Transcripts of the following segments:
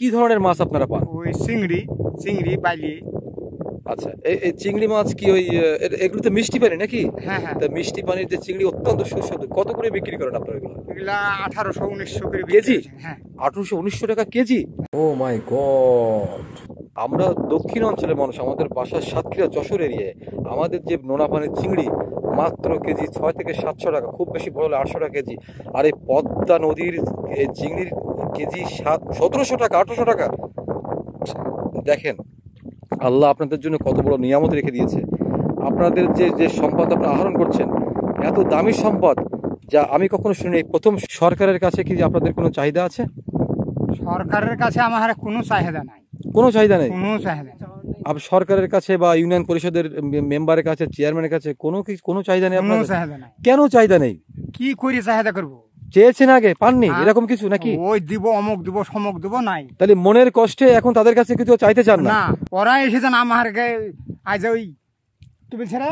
কি ধরনের মাছ আপনারা পান? ওই চিংড়ি, চিংড়ি, বাইলি। আচ্ছা, এই চিংড়ি মাছ কি ওই এগুলো তো মিষ্টি পানি নাকি? হ্যাঁ হ্যাঁ, তা মিষ্টি পানির যে চিংড়ি অত্যন্ত সুস্বাদু, কত করে বিক্রি করেন আপনারা এগুলো? এগুলা 1800-1900 করে কেজি? হ্যাঁ, 1800-1900 টাকা কেজি। ও মাই গড! আমরা দক্ষিণ অঞ্চলের মানুষ, আমাদের বাসার সাতক্ষীরা যশোর এরিয়ায় আমাদের যে নোনা পানির চিংড়ি মাত্র কেজি 600 থেকে 700 টাকা, খুব বেশি বড় হলে 800 টাকা কেজি। আর এই পদ্মা নদীর চিংড়ির কেজি 1700 টাকা, 1800 টাকা। দেখেন আল্লাহ আপনাদের জন্য কত বড় নিয়ামত রেখে দিয়েছে। আপনাদের যে সম্পদ আপনারা আহরণ করছেন, এত দামি সম্পদ যা আমি কখনো শুনি। প্রথম সরকারের কাছে কি আপনাদের কোনো চাহিদা আছে? সরকারের কাছে আমার কোনো চাহিদা নাই, কোনো চাহিদা নেই। কোনো চাহিদা নেই। আর সরকারের কাছে বা ইউনিয়ন পরিষদের মেম্বারের কাছে, চেয়ারম্যানের কাছে কোনো চাহিদা নেই? কোনো আপনাদের চাহিদা নাই। কেন চাহিদা নেই? কি করে চাহিদা করবো? চেয়েছেন আগে, পাননি এরকম কিছু নাকি? ওই দিব, অমুক দিব, সমক দিব, নাই। তাহলে মনের কষ্টে এখন তাদের কাছে কিছু চাইতে চান না? না, ওরা এসেছেন আমার আজ ওই কি বলছে রে,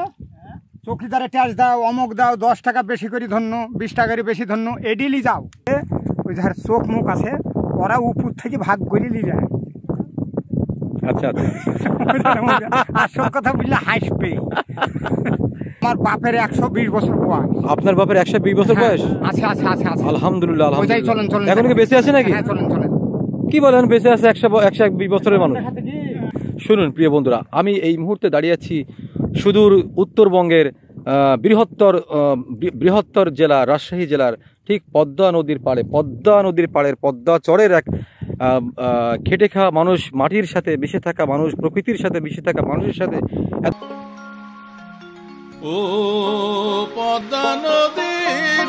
চৌকিদারে ট্যাক্স দাও, অমুক দাও, 10 টাকা বেশি করে ধন্য, 20 টাকা করে বেশি ধন্য, এডিলি যাও। ওই যার চোখ মুখ আছে ওরা উপর থেকে ভাগ করে নিয়ে যায়। আচ্ছা আচ্ছা, আসল কথা বললে হাসবে। আমার বাপের 120 বছর বয়স। আপনার বাপের 120 বছর বয়স? আছে আছে আছে আছে। আলহামদুলিল্লাহ, আলহামদুলিল্লাহ। চলেন চলেন, এখন কি বেঁচে আছে নাকি? হ্যাঁ চলেন চলেন। কি বলেন, বেঁচে আছে 120 বছরের মানুষ? শুনুন প্রিয় বন্ধুরা, আমি এই মুহূর্তে দাঁড়িয়ে আছি সুদূর উত্তরবঙ্গের বৃহত্তর জেলা রাজশাহী জেলার ঠিক পদ্মা নদীর পাড়ের পদ্মা চরের এক খেটে খাওয়া মানুষ, মাটির সাথে মিশে থাকা মানুষ, প্রকৃতির সাথে মিশে থাকা মানুষের সাথে। ও পদ্মা নদীর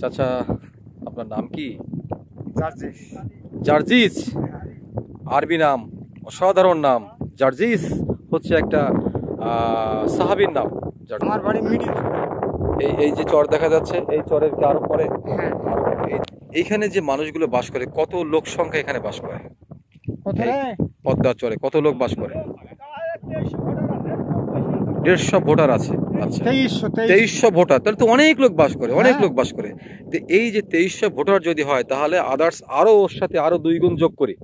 চাচা, আপনার নাম কি? জার্জিস। জার্জিস, আরবি নাম, অসাধারণ নাম। জার্জিস হচ্ছে একটা সাহাবীর নাম। আমার বাড়ি মিডিল। এই যে চর দেখা যাচ্ছে, এই চরের কি আরো পরে? হ্যাঁ। এইখানে যে মানুষগুলো বাস করে, কত লোক সংখ্যা এখানে বাস করে? কত রে? পদ্মা চরে কত লোক বাস করে? 150 ভোটার আছে। আচ্ছা, 2300 ভোটার, তাহলে তো অনেক লোক বাস করে, অনেক লোক বাস করে। এই যে 2300 ভোটার যদি হয়, তাহলে আদার্স আরো ওর সাথে আরো 2 গুণ যোগ করি,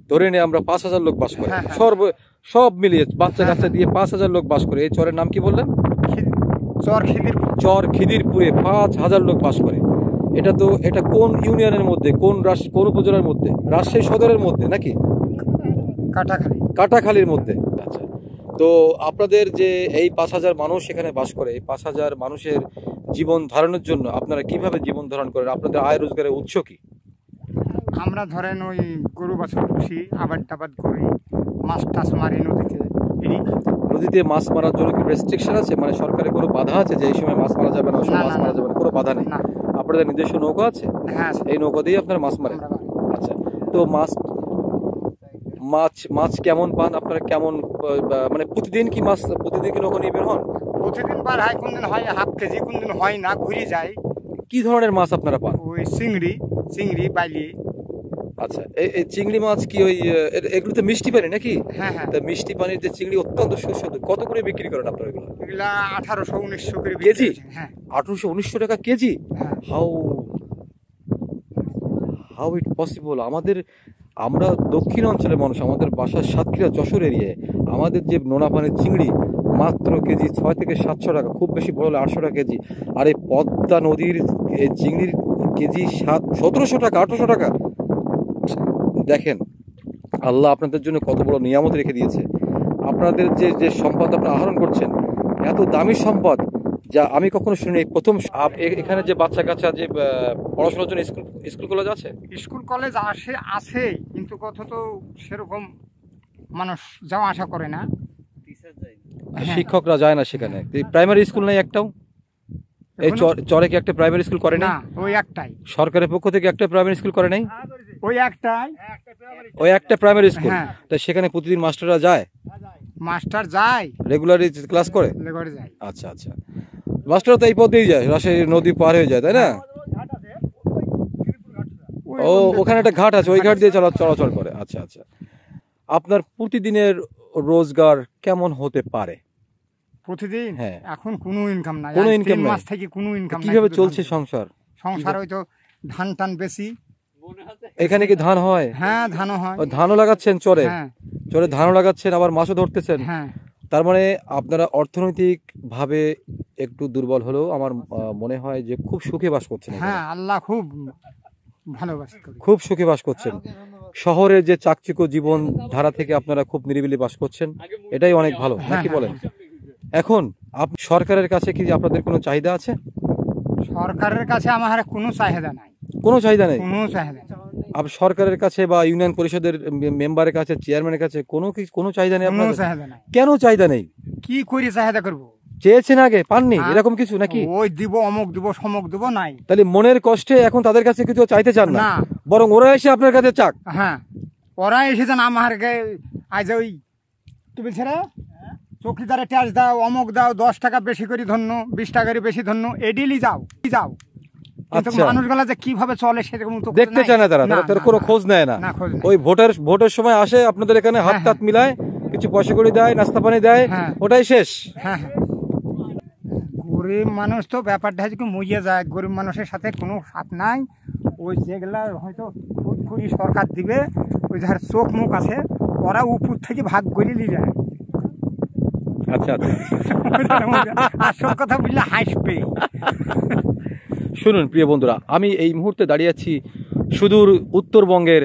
ধরে নিয়ে আমরা 5000 লোক বাস করে। সব মিলিয়ে বাচ্চা কাচ্চা দিয়ে 5000 লোক বাস করে। এই চরের নাম কি বললেন? চর খিদিরপুরে 5000 লোক বাস করে। এটা কোন ইউনিয়নের মধ্যে, কোন উপজেলার মধ্যে? রাজশাহী সদরের মধ্যে নাকি? কাটাখালীর মধ্যে। আচ্ছা, তো আপনাদের যে এই 5000 মানুষ এখানে বাস করে, এই 5000 মানুষের জীবন ধারণের জন্য আপনারা কিভাবে জীবন ধারণ করেন? আপনাদের আয় রোজগারের উৎস কি? আমরা ধরেন ওই গরু বাছুর পুষি, আবাদ টাবাদ করি, মাছ টাছ মারি নদীতে। নদীতে মাছ মারার জন্য কি রেস্ট্রিকশন আছে? মানে সরকারের কোনো বাধা আছে যে এই সময় মাছ মারা যাবে না, ওই সময় মাছ মারা যাবে না? কোনো বাধা নেই। আপনাদের নিজস্ব নৌকা আছে? হ্যাঁ, এই নৌকা দিয়ে আপনারা মাছ মারেন? আচ্ছা, তো মাছ কেমন পান আপনারা? কেমন মানে প্রতিদিন কি নৌকা নিয়ে বের হন? প্রতিদিন বার হয়, কোনদিন হয় হাফ কেজি, কোনদিন হয় না, ঘুরে যায়। কি ধরনের মাছ আপনারা পান? ওই চিংড়ি, বাইলি। আচ্ছা, এই চিংড়ি মাছ কি ওই এগুলো তো মিষ্টি পানি নাকি? হ্যাঁ হ্যাঁ, তা মিষ্টি পানির যে চিংড়ি অত্যন্ত সুস্বাদু, কত করে বিক্রি করেন আপনারা এগুলো? এগুলা 1800-1900 করে কেজি? হ্যাঁ, 1800-1900 টাকা কেজি। How it possible? আমরা দক্ষিণ অঞ্চলের মানুষ, আমাদের বাসার সাতক্ষীরা যশোর এরিয়ায় আমাদের যে নোনা পানির চিংড়ি মাত্র কেজি 6 থেকে 700 টাকা, খুব বেশি বড় হলে 800 টাকা কেজি। আর এই পদ্মা নদীর এই চিংড়ির কেজি 1700 টাকা, 1800 টাকা। দেখেন আল্লাহ আপনাদের জন্য কত বড় নিয়ামত রেখে দিয়েছে। আপনাদের যে যে সম্পদ আপনারা আহরণ করছেন, এত দামি সম্পদ যা আমি কখনো শুনি। প্রথম এখানে যে বাচ্চা কাচ্চা যে পড়াশোনার জন্য স্কুল কলেজ আছে, স্কুল কলেজ আছে কিন্তু কত তো সেরকম মানুষ যাওয়া আসা করে না, শিক্ষকরা যায় না সেখানে। প্রাইমারি স্কুল নেই একটাও? এই চরে কি একটা প্রাইমারি স্কুল করে না? ওই একটাই সরকারের পক্ষ থেকে একটা প্রাইমারি স্কুল করে নাই? ওই একটাই, ওই একটা প্রাইমারি স্কুল। তাই সেখানে প্রতিদিন মাস্টাররা যায়? মাস্টার যায়, রেগুলারলি ক্লাস করে? রেগুলার যায়। আচ্ছা আচ্ছা, মাস্টার তো এই পথ দিয়েই যায়, রাজশাহী নদী পার হয়ে যায়, তাই না? ও ওখানে একটা ঘাট আছে, ওই ঘাট দিয়ে চলাচল করে। আচ্ছা আচ্ছা, আপনার প্রতিদিনের রোজগার কেমন হতে পারে? প্রতিদিন? হ্যাঁ। এখন কোনো ইনকাম নাই, কোনো ইনকাম নাই। মাস থেকে কোনো ইনকাম নাই। কিভাবে চলছে সংসার? সংসার হয়তো ধান টান বেশি। এখানে কি ধান হয়? হ্যাঁ, ধানও হয়। ধানও লাগাচ্ছেন চরে? হ্যাঁ, চরে ধানও লাগাচ্ছেন, আবার মাছও ধরতেছেন। হ্যাঁ। তার মানে আপনারা অর্থনৈতিক ভাবে একটু দুর্বল হলেও আমার মনে হয় যে খুব সুখে বাস করছেন। হ্যাঁ, আল্লাহ খুব ভালোবাসে, খুব সুখে বাস করছেন। শহরের যে চাকচিক্য জীবন ধারা থেকে আপনারা খুব নিরিবিলি বাস করছেন, এটাই অনেক ভালো, নাকি বলেন? এখন সরকারের কাছে কি আপনাদের কোনো চাহিদা আছে? সরকারের কাছে আমার কোনো চাহিদা নাই। কোনো চাহিদা নেই? কোনো চাহিদা নেই। সরকারের কাছে বা ইউনিয়ন পরিষদের মেম্বারের কাছে, চেয়ারম্যানের কাছে কোনো চাহিদা নেই? কোনো চাহিদা নাই। কেন চাহিদা নেই? কি করে চাহিদা করবো? চেয়েছেন আগে, পাননি এরকম কিছু নাকি? ওই দিব, অমুক দিব, সমক দিব, নাই। তাহলে মনের কষ্টে এখন তাদের কাছে কিছু চাইতে চান না, বরং ওরা এসে আপনার কাছে চাক। হ্যাঁ, ওরা এসেছেন আমার আজ ওই তুমি ছেড়ে চৌকিদারে ট্যাক্স দাও, অমুক দাও, 10 টাকা বেশি করে ধন্য, 20 টাকা বেশি ধন্য, এডিলি যাও। মানুষগুলা যে কিভাবে চলে সেরকম দেখতে চায় না তারা, তারা কোনো খোঁজ নেয় না। ওই ভোটের সময় আসে আপনাদের এখানে, হাত টাত মিলায়, কিছু পয়সা করে দেয়, নাস্তা পানি দেয়, ওটাই শেষ। হ্যাঁ, গরিব মানুষ তো ব্যাপারটা হচ্ছে মরিয়ে যায়, গরিব মানুষের সাথে কোনো সাথ নাই। ওই যেগুলা হয়তো কুড়ি সরকার দিবে, ওই যার চোখ মুখ আছে ওরা উপর থেকে ভাগ করে নিয়ে যায়। আচ্ছা আচ্ছা, আসল কথা বললে হাসবে। শুনুন প্রিয় বন্ধুরা, আমি এই মুহূর্তে দাঁড়িয়ে আছি সুদূর উত্তরবঙ্গের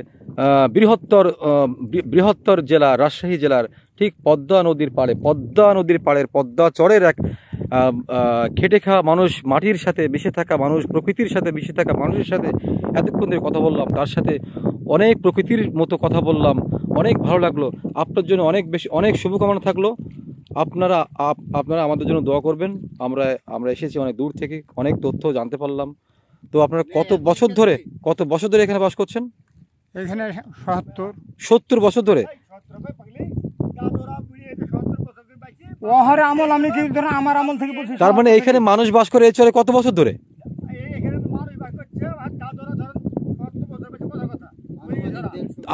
বৃহত্তর জেলা রাজশাহী জেলার ঠিক পদ্মা নদীর পাড়ের পদ্মা চরের এক খেটে খাওয়া মানুষ, মাটির সাথে মিশে থাকা মানুষ, প্রকৃতির সাথে মিশে থাকা মানুষের সাথে এতক্ষণ ধরে কথা বললাম। তার সাথে অনেক প্রকৃতির মতো কথা বললাম, অনেক ভালো লাগলো। আপনার জন্য অনেক শুভকামনা থাকলো। আপনারা আমাদের জন্য দোয়া করবেন। আমরা এসেছি অনেক দূর থেকে, অনেক তথ্য জানতে পারলাম। তো আপনারা কত বছর ধরে এখানে বাস করছেন? এখানে 70 বছর ধরে। আমার আমল থেকে। তার মানে এখানে মানুষ বাস করে এই চরে কত বছর ধরে?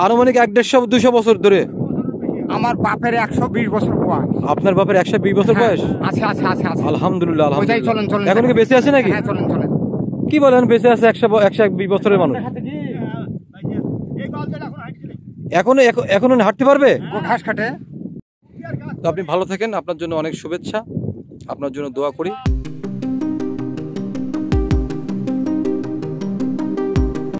আনুমানিক 150-200 বছর ধরে। আমার বাপের 120 বছর বয়স। আপনার বাপের 120 বছর বয়স? আছে। আলহামদুলিল্লাহ, চলেন। এখন কি বেঁচে আছে নাকি? চলেন। কি বলেন, বেঁচে আছে 120 বছরের মানুষ? এখনো হাঁটতে পারবে? ঘাস কাটে। আপনি ভালো থাকেন, আপনার জন্য অনেক শুভেচ্ছা, আপনার জন্য দোয়া করি।